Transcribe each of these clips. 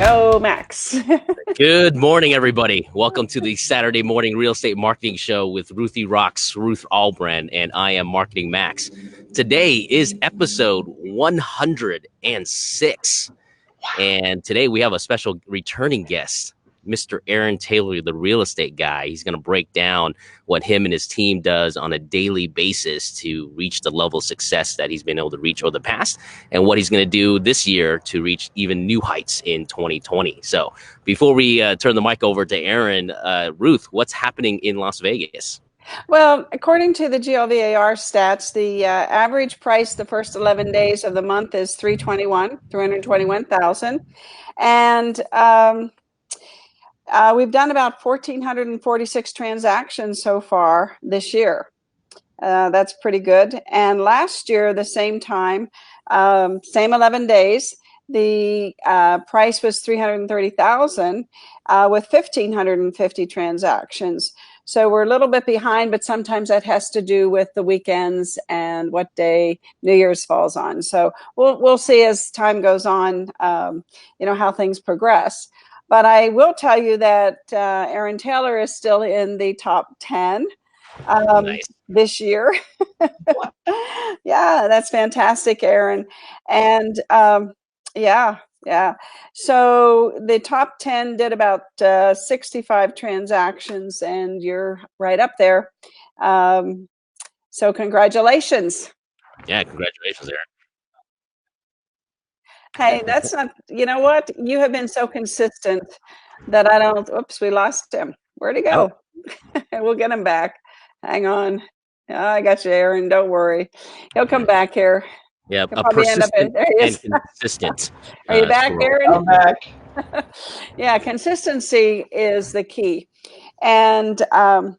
Go, Max. Good morning, everybody. Welcome to the Saturday morning real estate marketing show with Ruthie Rocks, Ruth Allbrand, and I am Marketing Max. Today is episode 106. And today we have a special returning guest, Mr. Aaron Taylor, the real estate guy. He's going to break down what him and his team does on a daily basis to reach the level of success that he's been able to reach over the past, and what he's going to do this year to reach even new heights in 2020. So before we turn the mic over to Aaron, Ruth, what's happening in Las Vegas? Well, according to the GLVAR stats, the average price the first 11 days of the month is $321,000. And we've done about 1,446 transactions so far this year. That's pretty good. And last year, the same time, same 11 days, the price was $330,000 with 1,550 transactions. So we're a little bit behind, but sometimes that has to do with the weekends and what day New Year's falls on. So we'll see as time goes on, how things progress. But I will tell you that Aaron Taylor is still in the top 10 Nice. this year. Yeah, that's fantastic, Aaron. And yeah. So the top 10 did about 65 transactions, and you're right up there. So congratulations. Yeah, congratulations, Aaron. Hey, that's not, you know what? You have been so consistent that I don't, oops, we lost him. Where'd he go? We'll get him back. Hang on. I got you, Aaron. Don't worry. He'll come back here. Yeah, a persistent and consistent. Are you back, Aaron? I'm back. Yeah, consistency is the key. And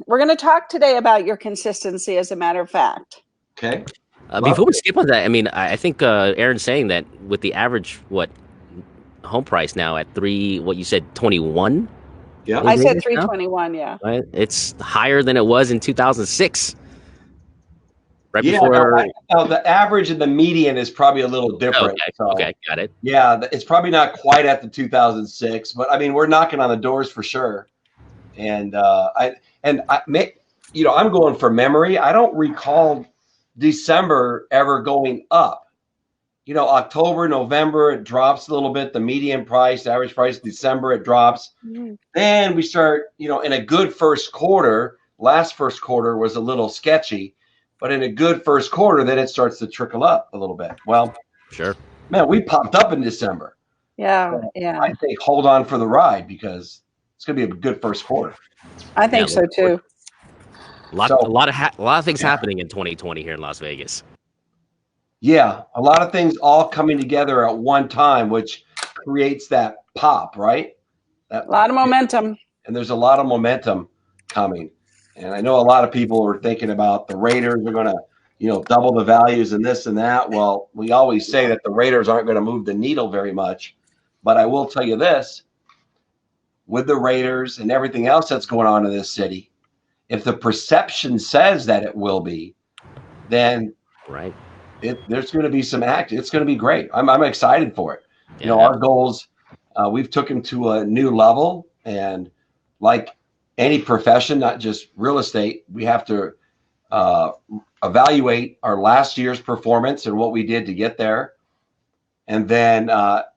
we're going to talk today about your consistency, as a matter of fact. Okay. Before we skip on that, I mean, I think Aaron's saying that with the average, home price now at what you said, 21? Yeah. I said 321, yeah. Right? It's higher than it was in 2006. Right Yeah, before. The average and the median is probably a little different. Okay, got it. Yeah, it's probably not quite at the 2006, but I mean, we're knocking on the doors for sure. And I'm going from memory. I don't recall December ever going up. October, November, it drops a little bit. The median price, the average price, December, it drops. Mm-hmm. Then we start, in a good first quarter. Last first quarter was a little sketchy. But in a good first quarter, then it starts to trickle up a little bit. Well, sure. Man, we popped up in December. Yeah, so yeah. I think hold on for the ride because it's going to be a good first quarter. I think so too. A lot of things happening in 2020 here in Las Vegas. Yeah, a lot of things all coming together at one time, which creates that pop, right? A lot of momentum. And there's a lot of momentum coming. And I know a lot of people are thinking about the Raiders are going to, double the values and this and that. Well, we always say that the Raiders aren't going to move the needle very much. But I will tell you this, with the Raiders and everything else that's going on in this city, if the perception says that it will be, then right, there's going to be some action. It's going to be great. I'm excited for it. Yeah. Our goals, we've taken to a new level, and like any profession, not just real estate, we have to evaluate our last year's performance and what we did to get there. And then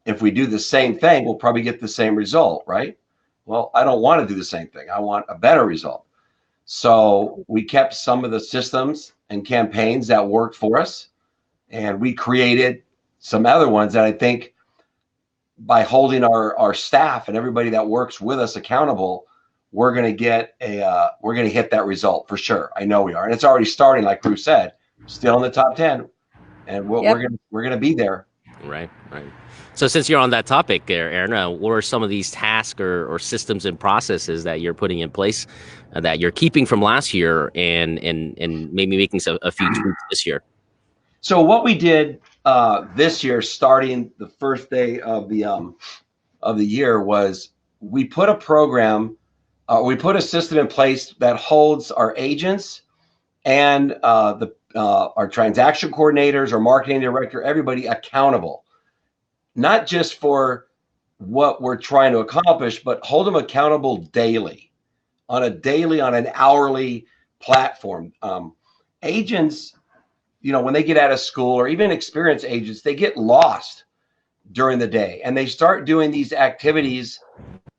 if we do the same thing, we'll probably get the same result, right? Well, I don't want to do the same thing. I want a better result. So we kept some of the systems and campaigns that worked for us, and we created some other ones that I think by holding our staff and everybody that works with us accountable, we're going to hit that result for sure. I know we are. And it's already starting, like Bruce said, still in the top 10. And we're going to be there. Right. So since you're on that topic there, Aaron, what are some of these tasks or systems and processes that you're putting in place that you're keeping from last year and maybe making a few tweaks this year? So what we did this year, starting the first day of the year, was we put a program, we put a system in place that holds our agents and our transaction coordinators, our marketing director, everybody accountable, not just for what we're trying to accomplish, but hold them accountable daily, on an hourly platform. Agents, when they get out of school, or even experienced agents, they get lost during the day and they start doing these activities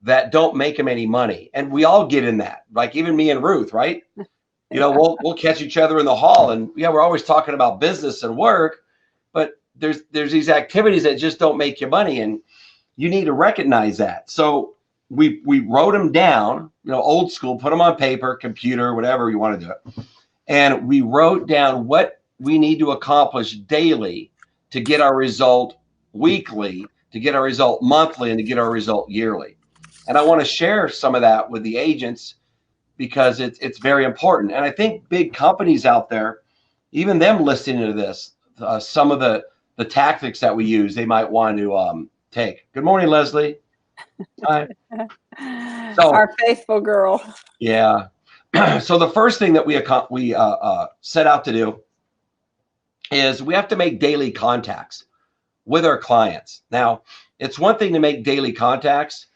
that don't make them any money. And we all get in that, like even me and Ruth, right? We'll catch each other in the hall, and we're always talking about business and work, but there's these activities that just don't make you money, and you need to recognize that. So we wrote them down, old school, put them on paper, computer, whatever you want to do it. And we wrote down what we need to accomplish daily to get our result weekly, to get our result monthly, and to get our result yearly. And I want to share some of that with the agents because it's very important. And I think big companies out there, even them listening to this, some of the tactics that we use, they might want to take. Good morning, Leslie. Hi. So, our faithful girl. Yeah. So the first thing that we set out to do is we have to make daily contacts with our clients. Now, it's one thing to make daily contacts,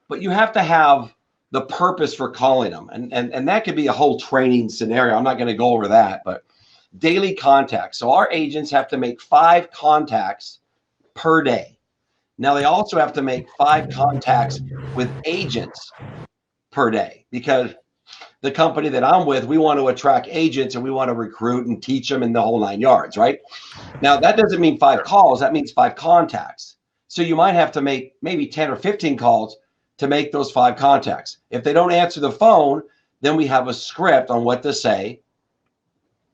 but you have to have the purpose for calling them. And that could be a whole training scenario. I'm not going to go over that, but daily contacts. So our agents have to make 5 contacts per day. Now they also have to make 5 contacts with agents per day, because the company that I'm with, we want to attract agents and we want to recruit and teach them in the whole 9 yards, right? Now that doesn't mean 5 calls, that means 5 contacts. So you might have to make maybe 10 or 15 calls to make those 5 contacts. If they don't answer the phone, then we have a script on what to say.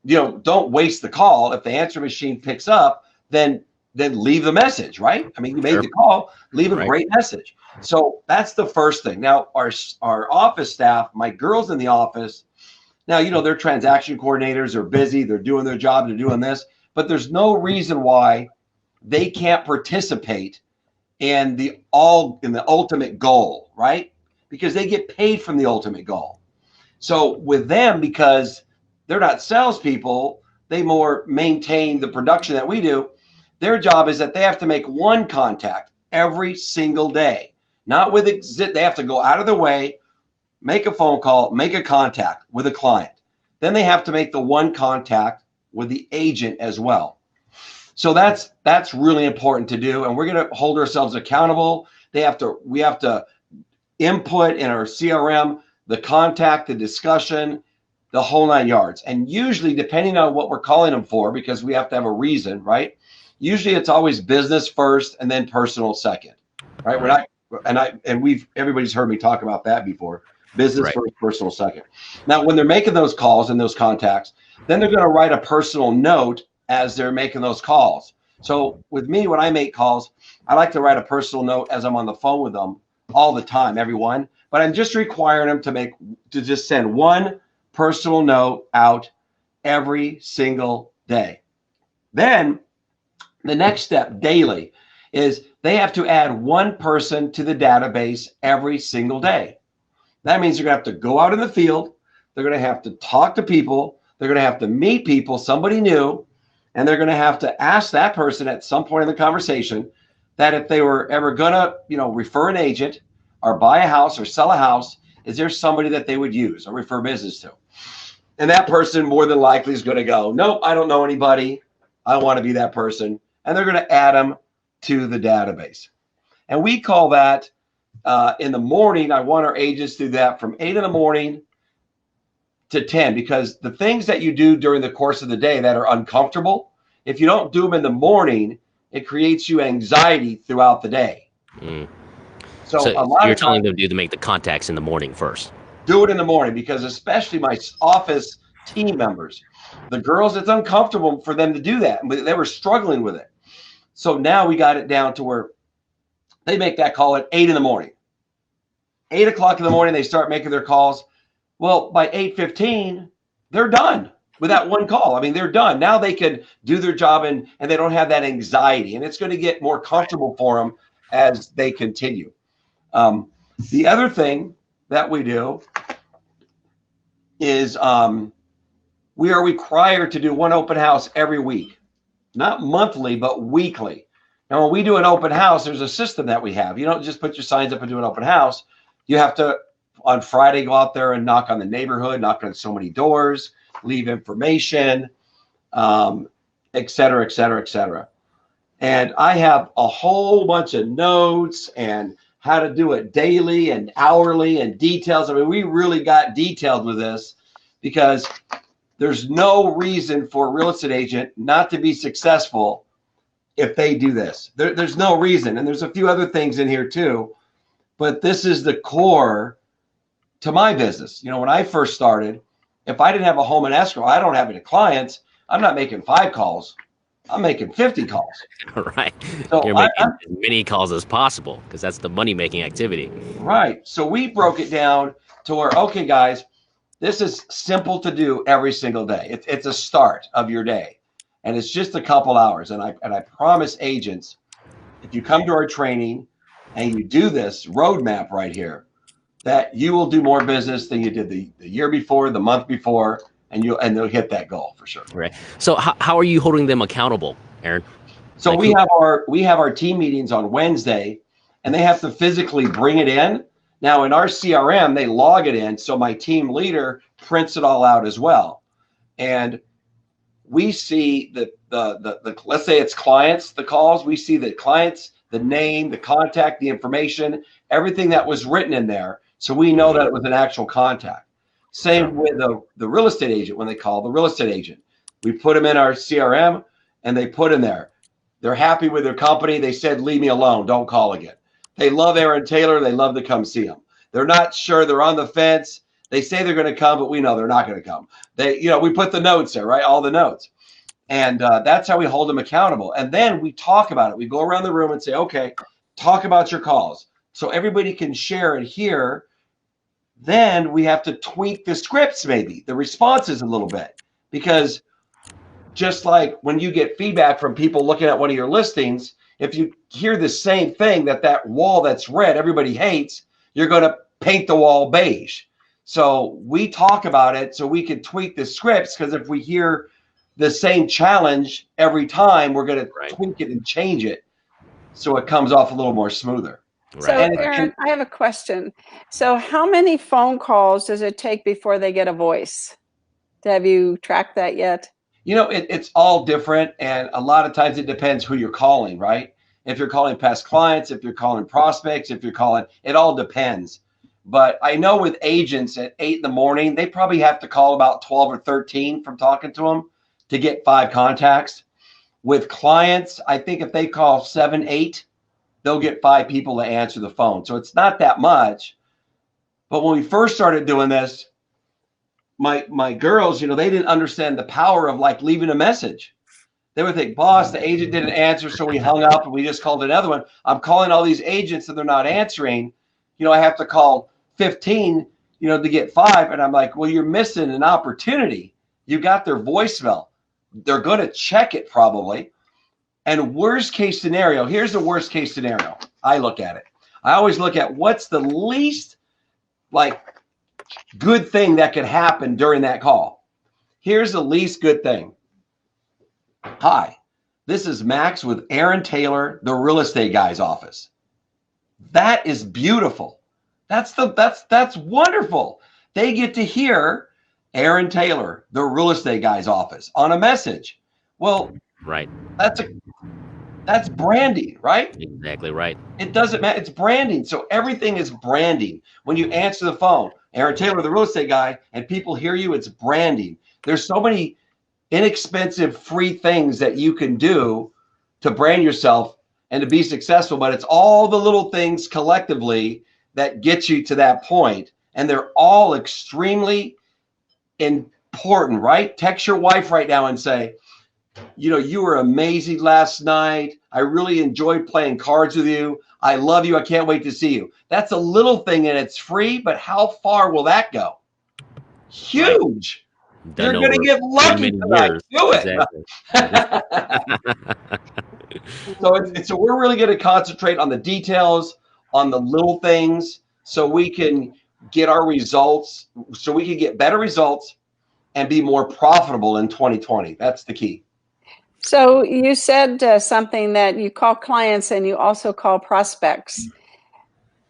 Don't waste the call. If the answer machine picks up, then leave the message, right? I mean, you made the call, leave a great message. So that's the first thing. Now, our office staff, my girls in the office, now, they're transaction coordinators, they're busy, they're doing their job, they're doing this, but there's no reason why they can't participate in the ultimate goal, right? Because they get paid from the ultimate goal. So with them, because they're not salespeople, they more maintain the production that we do. Their job is that they have to make 1 contact every single day. Not with they have to go out of their way, make a phone call, make a contact with a client. Then they have to make the 1 contact with the agent as well. So that's really important to do, and we're going to hold ourselves accountable. We have to input in our CRM the contact, the discussion, the whole 9 yards. And usually, depending on what we're calling them for, because we have to have a reason, right? Usually it's always business first and then personal second, right? We're not, everybody's heard me talk about that before. Business first, personal second. Now, when they're making those calls and those contacts, then they're going to write a personal note as they're making those calls. So with me, when I make calls, I like to write a personal note as I'm on the phone with them all the time, everyone. But I'm just requiring them to just send 1 personal note out every single day. Then the next step daily is they have to add 1 person to the database every single day. That means you're going to have to go out in the field. They're going to have to talk to people. They're going to have to meet people, somebody new, and they're going to have to ask that person at some point in the conversation that if they were ever going to, refer an agent or buy a house or sell a house, is there somebody that they would use or refer business to? And that person more than likely is going to go, nope, I don't know anybody. I want to be that person. And they're going to add them to the database. And we call that in the morning. I want our agents to do that from 8 in the morning to 10, because the things that you do during the course of the day that are uncomfortable, if you don't do them in the morning, it creates you anxiety throughout the day. So you're telling them to make the contacts in the morning first. Do it in the morning, because especially my office team members, the girls, it's uncomfortable for them to do that. They were struggling with it. So now we got it down to where they make that call at 8 in the morning. 8 o'clock in the morning, they start making their calls. Well, by 8:15, they're done with that 1 call. I mean, they're done. Now they can do their job and they don't have that anxiety, and it's going to get more comfortable for them as they continue. The other thing that we do is we are required to do 1 open house every week, not monthly, but weekly. Now, when we do an open house, there's a system that we have. You don't just put your signs up and do an open house. You have to, on Friday, go out there and knock on the neighborhood, knock on so many doors, leave information, et cetera, et cetera, et cetera. And I have a whole bunch of notes and how to do it daily and hourly and details. I mean, we really got detailed with this because there's no reason for a real estate agent not to be successful if they do this. There's no reason. And there's a few other things in here too, but this is the core to my business. You know, when I first started, if I didn't have a home in escrow, I don't have any clients, I'm not making 5 calls. I'm making 50 calls. Right. So You're making as many calls as possible because that's the money-making activity. Right. So we broke it down to where, okay, guys, this is simple to do every single day. It's a start of your day, and it's just a couple hours. And I promise agents, if you come to our training and you do this roadmap right here, that you will do more business than you did the year before, the month before, and they'll hit that goal for sure. Right. So how are you holding them accountable, Aaron? So we have our team meetings on Wednesday, and they have to physically bring it in. Now in our CRM, they log it in, so my team leader prints it all out as well. And we see the let's say it's clients, the calls, we see the clients, the name, the contact, the information, everything that was written in there. So we know that it was an actual contact. Same with the real estate agent. When they call the real estate agent, we put them in our CRM and they put in there. They're happy with their company. They said, leave me alone. Don't call again. They love Aaron Taylor. They love to come see him. They're not sure. They're on the fence. They say they're going to come, but we know they're not going to come. We put the notes there, right? All the notes. And that's how we hold them accountable. And then we talk about it. We go around the room and say, okay, talk about your calls. So everybody can share and hear. Then we have to tweak the scripts, maybe the responses a little bit, because just like when you get feedback from people looking at one of your listings, if you hear the same thing, that wall that's red, everybody hates, you're going to paint the wall beige. So we talk about it so we can tweak the scripts, because if we hear the same challenge every time, we're going to tweak it and change it so it comes off a little more smoother. Right. So Aaron, I have a question. So how many phone calls does it take before they get a voice? Have you tracked that yet? You know, it's all different. And a lot of times it depends who you're calling, right? If you're calling past clients, if you're calling prospects, if you're calling, it all depends. But I know with agents at 8 in the morning, they probably have to call about 12 or 13 from talking to them to get 5 contacts. With clients, I think if they call 7, 8, they'll get 5 people to answer the phone. So it's not that much. But when we first started doing this, my girls, they didn't understand the power of like leaving a message. They would think, boss, the agent didn't answer, so we hung up and we just called another one. I'm calling all these agents and they're not answering. I have to call 15, to get 5. And I'm like, well, you're missing an opportunity. You got their voicemail. They're going to check it probably. And worst case scenario, here's the worst case scenario. I look at it. I always look at what's the least good thing that could happen during that call. Here's the least good thing. Hi, this is Max with Aaron Taylor, the real estate guy's office. That is beautiful. That's wonderful. They get to hear Aaron Taylor, the real estate guy's office on a message. Well, right. That's branding, right? Exactly right. It doesn't matter. It's branding. So everything is branding. When you answer the phone, Aaron Taylor, the real estate guy, and people hear you, it's branding. There's so many inexpensive free things that you can do to brand yourself and to be successful, but it's all the little things collectively that get you to that point. And they're all extremely important, right? Text your wife right now and say, you were amazing last night. I really enjoyed playing cards with you. I love you. I can't wait to see you. That's a little thing and it's free, but how far will that go? Huge. Right. You're going to get lucky tonight. Do it. Exactly. So we're really going to concentrate on the details, on the little things, so we can get our results, so we can get better results and be more profitable in 2020. That's the key. So you said something that you call clients and you also call prospects.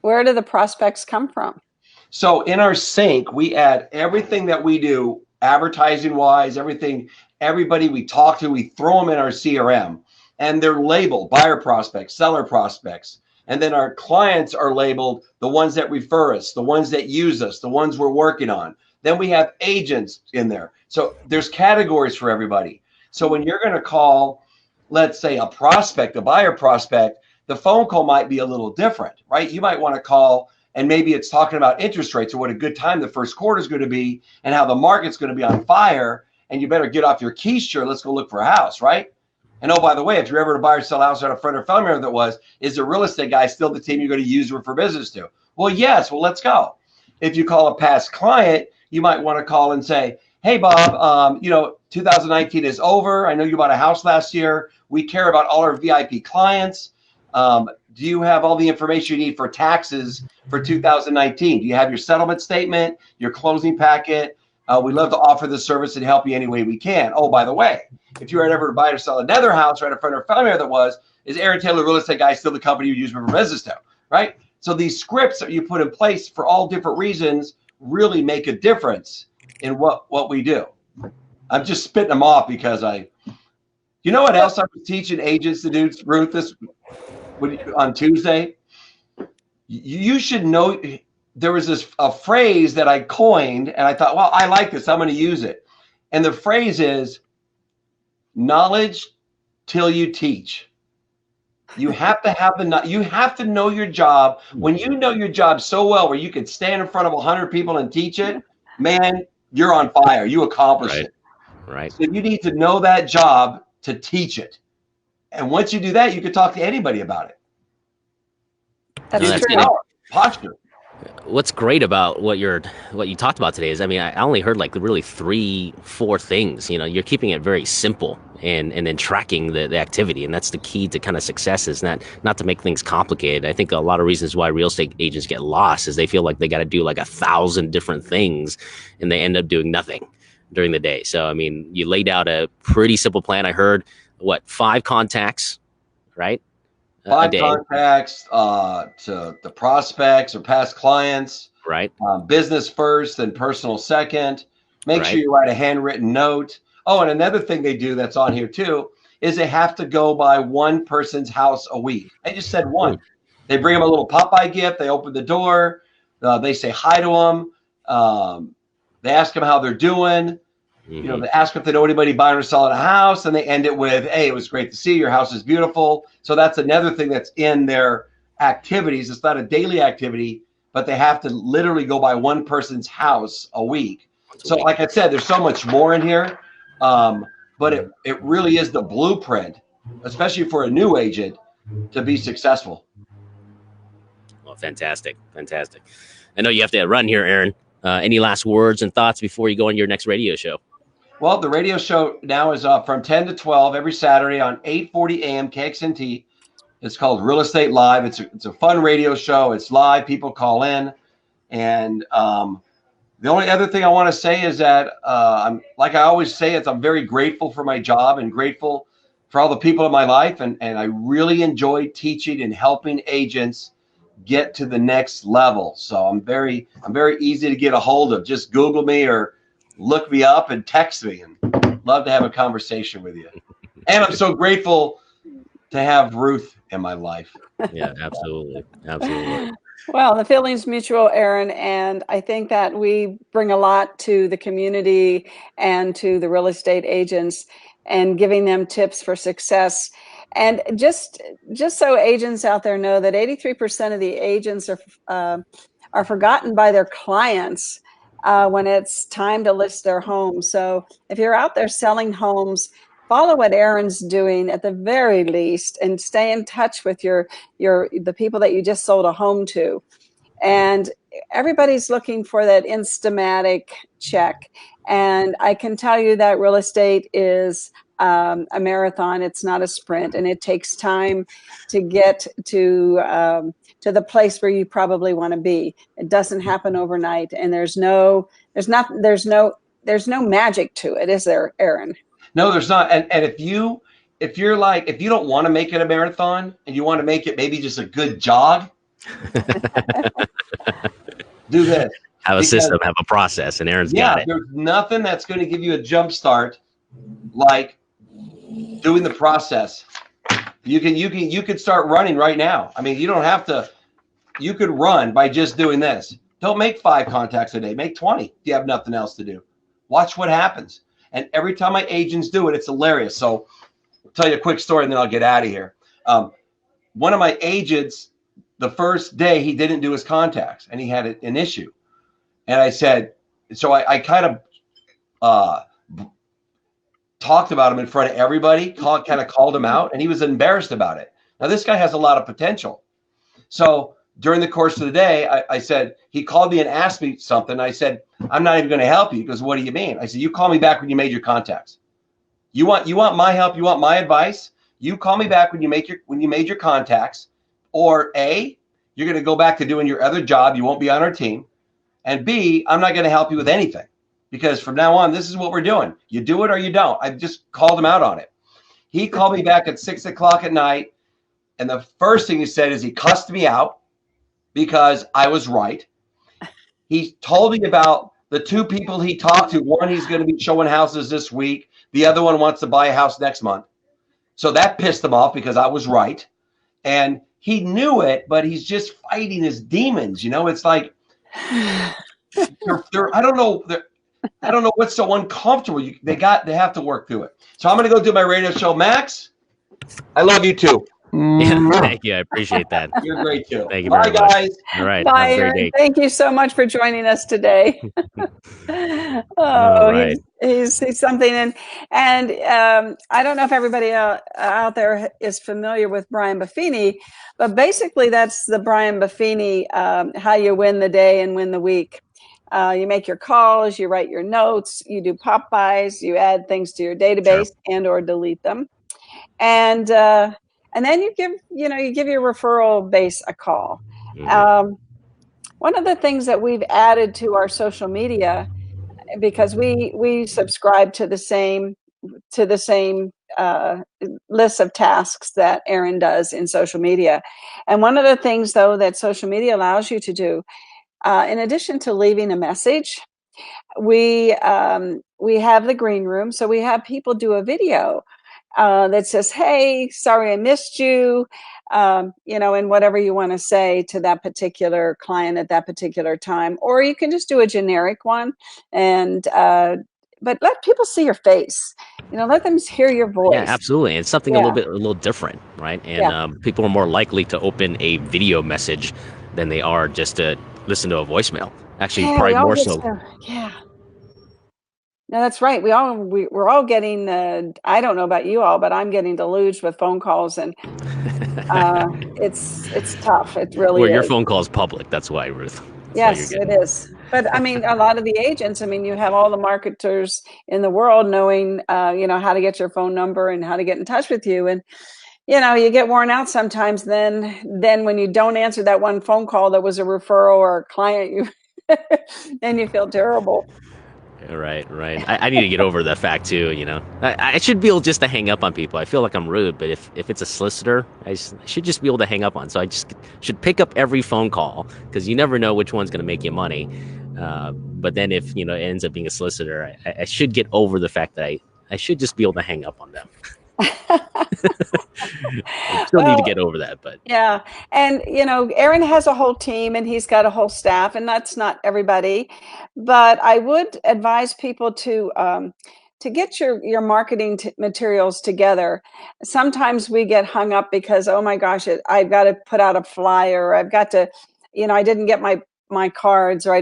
Where do the prospects come from? So in our sync, we add everything that we do, advertising wise, everything, everybody we talk to, we throw them in our CRM, and they're labeled buyer prospects, seller prospects. And then our clients are labeled the ones that refer us, the ones that use us, the ones we're working on. Then we have agents in there. So there's categories for everybody. So when you're going to call, let's say, a prospect, a buyer prospect, the phone call might be a little different, right? You might want to call, and maybe it's talking about interest rates or what a good time the first quarter is going to be and how the market's going to be on fire. And you better get off your keister. Let's go look for a house, right? And oh, by the way, if you're ever to buy or sell a house, or a friend or family member that was, is the real estate guy still the team you're going to use or for business to? Well, yes. Well, let's go. If you call a past client, you might want to call and say, hey, Bob, 2019 is over. I know you bought a house last year. We care about all our VIP clients. Do you have all the information you need for taxes for 2019? Do you have your settlement statement, your closing packet? We'd love to offer the service and help you any way we can. Oh, by the way, if you were ever to buy or sell another house, right, a friend or family member that was, is Aaron Taylor Real Estate Guy still the company you use for business to, right? So these scripts that you put in place for all different reasons really make a difference in what we do. I'm just spitting them off because you know what else I was teaching agents to do, Ruth, on Tuesday? You should know, there was a phrase that I coined, and I thought, well, I like this. I'm going to use it. And the phrase is knowledge till you teach. You have to have you have to know your job. When you know your job so well, where you can stand in front of 100 people and teach it, man, you're on fire. You accomplish it. Right. So you need to know that job to teach it. And once you do that, you can talk to anybody about it. That's true. Posture. What's great about what you talked about today is, I mean, I only heard like really 3-4 things. You're keeping it very simple and then tracking the activity, and that's the key to kind of success, is not to make things complicated. I think a lot of reasons why real estate agents get lost is they feel like they got to do like 1,000 different things, and they end up doing nothing during the day. So I mean, you laid out a pretty simple plan. I heard 5 contacts, right? 5 contacts to the prospects or past clients. Right. Business first and personal second. Make sure you write a handwritten note. Oh, and another thing they do that's on here too is they have to go by one person's house a week. I just said one. They bring them a little Popeye gift. They open the door. They say hi to them. They ask them how they're doing. Mm-hmm. They ask if they know anybody buying or selling a house, and they end it with, hey, it was great to see you. Your house is beautiful. So that's another thing that's in their activities. It's not a daily activity, but they have to literally go by one person's house a week. So like I said, there's so much more in here, but it really is the blueprint, especially for a new agent, to be successful. Well, fantastic. I know you have to run here, Aaron. Any last words and thoughts before you go on your next radio show? Well, the radio show now is from 10 to 12 every Saturday on 8:40 a.m. KXNT. It's called Real Estate Live. It's a fun radio show. It's live. People call in. And the only other thing I want to say is that, like I always say, I'm very grateful for my job and grateful for all the people in my life. And I really enjoy teaching and helping agents get to the next level. So I'm very easy to get a hold of. Just Google me or look me up and text me, and love to have a conversation with you. And I'm so grateful to have Ruth in my life. Yeah, absolutely. Well, the feeling's mutual, Aaron, and I think that we bring a lot to the community and to the real estate agents, and giving them tips for success. And just so agents out there know that 83% of the agents are forgotten by their clients when it's time to list their home. So if you're out there selling homes, follow what Aaron's doing at the very least, and stay in touch with the people that you just sold a home to. And everybody's looking for that Instamatic check. And I can tell you that real estate is a marathon. It's not a sprint, and it takes time to get to the place where you probably want to be. It doesn't happen overnight, and there's no magic to it, is there, Aaron? No, there's not. And if you if you don't want to make it a marathon and you want to make it maybe just a good jog, do this. Have a system, have a process, and Aaron's got it. There's nothing that's going to give you a jump start like doing the process. You can start running right now. I mean, you don't have to. You could run by just doing this. Don't make 5 contacts a day. Make 20 if you have nothing else to do. Watch what happens. And every time my agents do it, it's hilarious. So I'll tell you a quick story and then I'll get out of here. One of my agents, the first day he didn't do his contacts and he had an issue. And I said, so I kind of talked about him in front of everybody, kind of called him out, and he was embarrassed about it. Now, this guy has a lot of potential. So during the course of the day, I said, he called me and asked me something. I said, I'm not even going to help you. He goes, what do you mean? I said, you call me back when you made your contacts. You want my help? You want my advice? You call me back when you made your contacts, or A, you're going to go back to doing your other job. You won't be on our team. And B, I'm not going to help you with anything, because from now on, this is what we're doing. You do it or you don't. I just called him out on it. He called me back at 6 o'clock at night. And the first thing he said is he cussed me out because I was right. He told me about the 2 people he talked to. One, he's going to be showing houses this week. The other one wants to buy a house next month. So that pissed him off because I was right. And he knew it, but he's just fighting his demons. You know, it's like, I don't know what's so uncomfortable. They have to work through it. So I'm going to go do my radio show. Max, I love you too. Yeah, thank you. I appreciate that. You're great too. Thank you Bye, very much. guys. All right. Bye, Have a great Aaron. day. Thank you so much for joining us today. All right. He's something. And I don't know if everybody out there is familiar with Brian Buffini, but basically that's the Brian Buffini, how you win the day and win the week. You make your calls, you write your notes, you do pop-bys, you add things to your database and or delete them. And then you give your referral base a call. Mm-hmm. One of the things that we've added to our social media, because we subscribe to the same list of tasks that Aaron does in social media. And one of the things, though, that social media allows you to do, in addition to leaving a message, we have the green room. So we have people do a video that says, hey, sorry I missed you, and whatever you want to say to that particular client at that particular time. Or you can just do a generic one, but let people see your face. Let them hear your voice. Yeah, absolutely. And something a little different, right? And people are more likely to open a video message than they are just to listen to a voicemail. Actually, probably more so. No, that's right. We're all getting, I don't know about you all, but I'm getting deluged with phone calls, and it's tough. It really is. Your phone call is public. That's why, Ruth. Yes, it is. But I mean, a lot of the agents, you have all the marketers in the world knowing, how to get your phone number and how to get in touch with you. And, you get worn out sometimes. Then when you don't answer that one phone call that was a referral or a client, then you feel terrible. Right. I need to get over that fact too. I should be able just to hang up on people. I feel like I'm rude, but if it's a solicitor, I should just be able to hang up on. So I just should pick up every phone call, because you never know which one's going to make you money. But then if it ends up being a solicitor, I should get over the fact that I should just be able to hang up on them. I still need to get over that, but yeah. And Aaron has a whole team and he's got a whole staff, and that's not everybody, but I would advise people to get your marketing materials together. Sometimes we get hung up because, oh my gosh, I've got to put out a flyer, or I've got to, I didn't get my cards, or I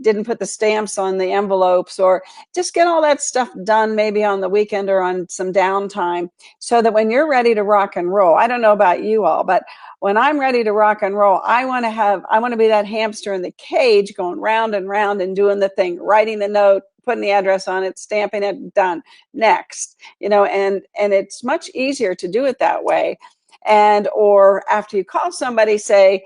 didn't put the stamps on the envelopes, or just get all that stuff done maybe on the weekend or on some downtime, so that when you're ready to rock and roll, I don't know about you all, but when I'm ready to rock and roll, I want to be that hamster in the cage going round and round and doing the thing, writing the note, putting the address on it, stamping it, done, next, and it's much easier to do it that way. Or after you call somebody, say,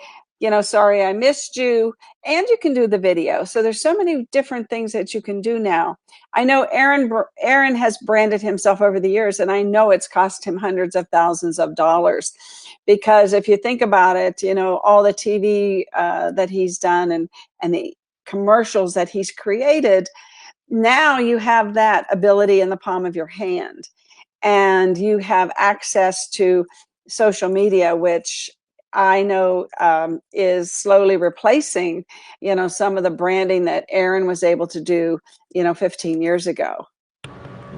sorry I missed you, and you can do the video. So there's so many different things that you can do now. I know Aaron has branded himself over the years, and I know it's cost him hundreds of thousands of dollars, because if you think about it, all the TV that he's done, and the commercials that he's created, now you have that ability in the palm of your hand, and you have access to social media, which I know is slowly replacing, some of the branding that Aaron was able to do, 15 years ago.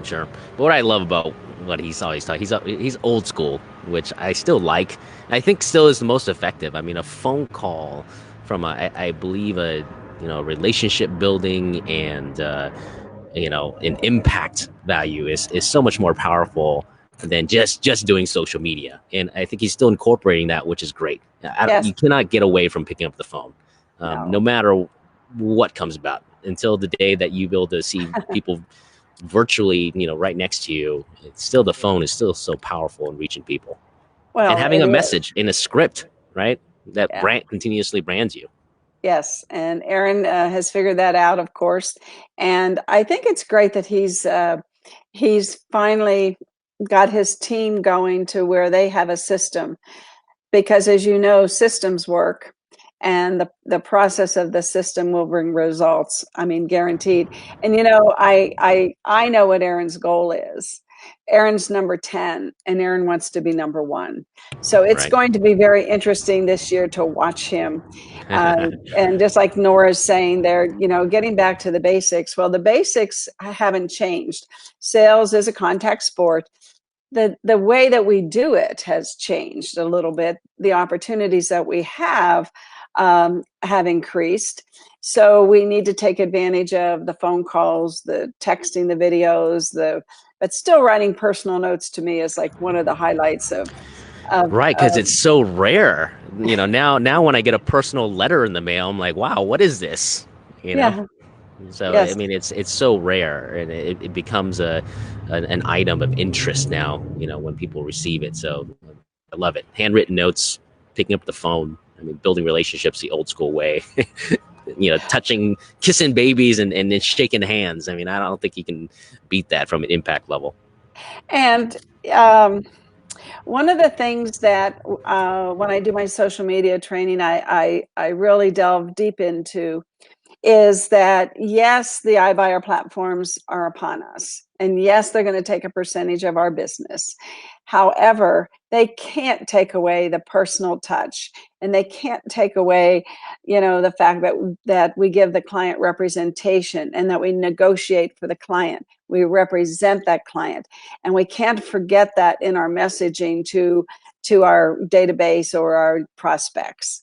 Sure. But what I love about what he's always taught, he's old school, which I still like. I think still is the most effective. I mean, a phone call from I believe a relationship building and an impact value is so much more powerful than just doing social media. And I think he's still incorporating that, which is great. Yes. You cannot get away from picking up the phone, No. no matter what comes about, until the day that you be able to see people virtually, right next to you. It's still, the phone is still so powerful in reaching people. Well, and having a message in a script, right? That continuously brands you. Yes, and Aaron has figured that out, of course. And I think it's great that he's finally got his team going to where they have a system, because, as you know, systems work, and the process of the system will bring results. I mean, guaranteed. And I know what Aaron's goal is. Aaron's number 10, and Aaron wants to be number 1. So it's going to be very interesting this year to watch him. And just like Nora's saying there, getting back to the basics. Well, the basics haven't changed. Sales is a contact sport. The way that we do it has changed a little bit. The opportunities that we have increased. So we need to take advantage of the phone calls, the texting, the videos, but still writing personal notes to me is like one of the highlights of right, because it's so rare. Now when I get a personal letter in the mail, I'm like, wow, what is this? Yeah. So yes. I mean, it's so rare, and it becomes an item of interest now. When people receive it. So I love it. Handwritten notes, picking up the phone. I mean, building relationships the old school way. Touching, kissing babies, and then shaking hands. I mean, I don't think you can beat that from an impact level. And one of the things that when I do my social media training, I really delve deep into is that, yes, the iBuyer platforms are upon us. And yes, they're going to take a percentage of our business. However, they can't take away the personal touch, and they can't take away, the fact that we give the client representation, and that we negotiate for the client. We represent that client, and we can't forget that in our messaging to our database or our prospects.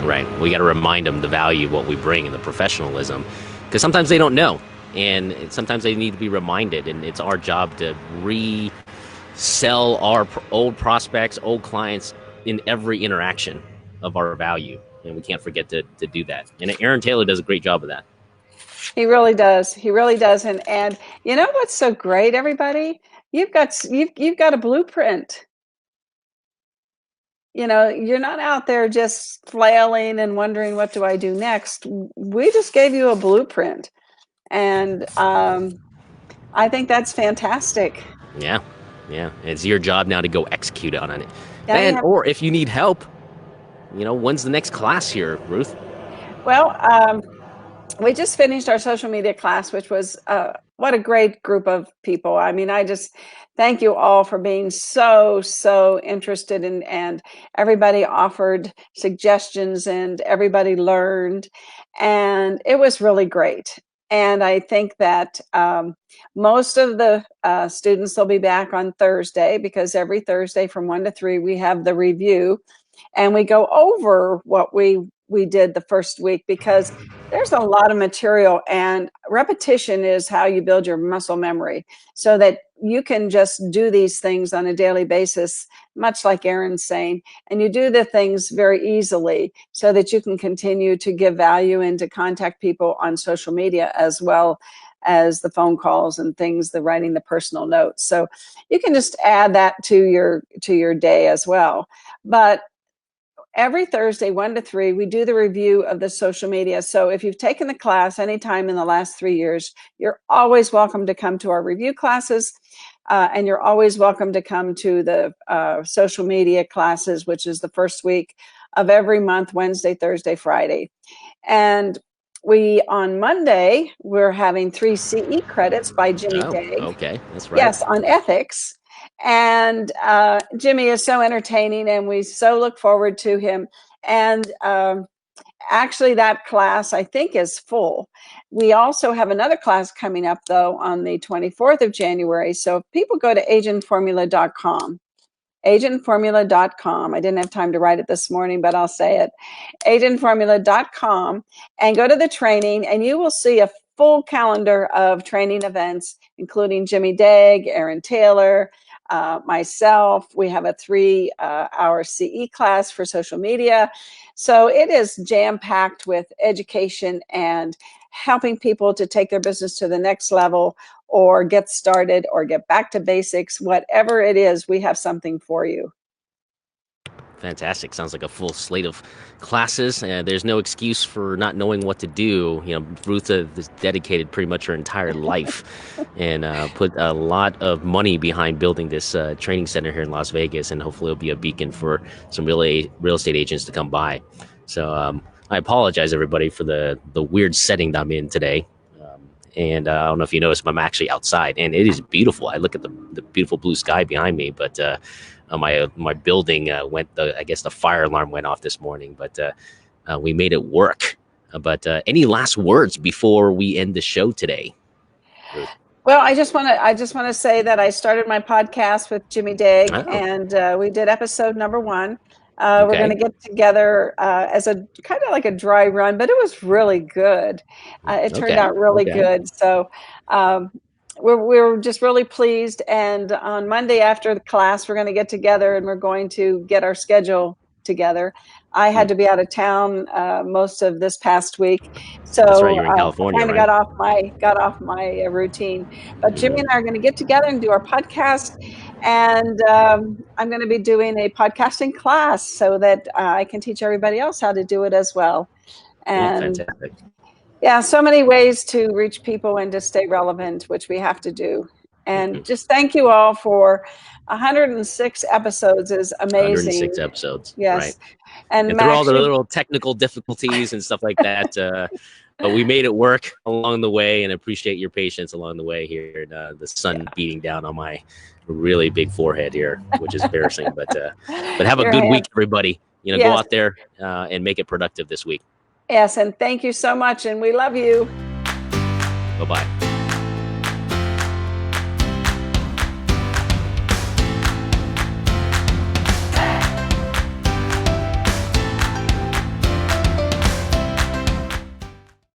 Right. We got to remind them the value of what we bring and the professionalism, because sometimes they don't know, and sometimes they need to be reminded, and it's our job to resell our old prospects, old clients in every interaction of our value, and we can't forget to do that. And Aaron Taylor does a great job of that. He really does. He really does. And you know what's so great, everybody? You've got a blueprint. You're not out there just flailing and wondering, what do I do next? We just gave you a blueprint. And I think that's fantastic. Yeah. It's your job now to go execute on it. Or if you need help, when's the next class here, Ruth? Well, we just finished our social media class, which was what a great group of people. I mean, I just thank you all for being so interested and everybody offered suggestions, and everybody learned, and it was really great. And I think that most of the students will be back on Thursday, because every Thursday from 1 to 3 we have the review, and we go over what we did the first week, because there's a lot of material, and repetition is how you build your muscle memory, so that you can just do these things on a daily basis, much like Aaron's saying, and you do the things very easily, so that you can continue to give value and to contact people on social media, as well as the phone calls and things, the writing the personal notes. So you can just add that to your day as well. But every Thursday, 1 to 3, we do the review of the social media. So if you've taken the class anytime in the last 3 years, you're always welcome to come to our review classes. And you're always welcome to come to the social media classes, which is the first week of every month, Wednesday, Thursday, Friday. And on Monday, we're having 3 CE credits by Jimmy Daig. Okay, that's right. Yes, on ethics. And Jimmy is so entertaining, and we so look forward to him. And actually, that class, I think, is full. We also have another class coming up, though, on the 24th of January. So if people go to agentformula.com, agentformula.com. I didn't have time to write it this morning, but I'll say it. agentformula.com, and go to the training, and you will see a full calendar of training events, including Jimmy Daig, Aaron Taylor, myself. We have a 3-hour CE class for social media. So it is jam-packed with education and helping people to take their business to the next level, or get started, or get back to basics. Whatever it is, we have something for you. Fantastic. Sounds like a full slate of classes. There's no excuse for not knowing what to do. Ruth has dedicated pretty much her entire life and put a lot of money behind building this training center here in Las Vegas, and hopefully it'll be a beacon for some real estate agents to come by. So I apologize, everybody, for the weird setting that I'm in today. And I don't know if you noticed, but I'm actually outside, and it is beautiful. I look at the beautiful blue sky behind me, but my building I guess the fire alarm went off this morning, but we made it work. But any last words before we end the show today? Well, I just want to say that I started my podcast with Jimmy Daig, and we did episode number 1. We're going to get together as a kind of like a dry run, but it was really good. It turned out really good. So we're just really pleased. And on Monday after the class, we're going to get together, and we're going to get our schedule together. I had to be out of town most of this past week, so that's right, you're in California, I kind of got off my routine. But Jimmy and I are going to get together and do our podcast, and I'm going to be doing a podcasting class so that I can teach everybody else how to do it as well. And fantastic. Yeah, so many ways to reach people and to stay relevant, which we have to do. And just thank you all for 106 episodes is amazing. 106 episodes. Yes. Right. And through all the little technical difficulties and stuff like that, but we made it work along the way, and appreciate your patience along the way here. The sun beating down on my really big forehead here, which is embarrassing. But have a good week, everybody. Go out there and make it productive this week. Yes, and thank you so much, and we love you. Bye-bye.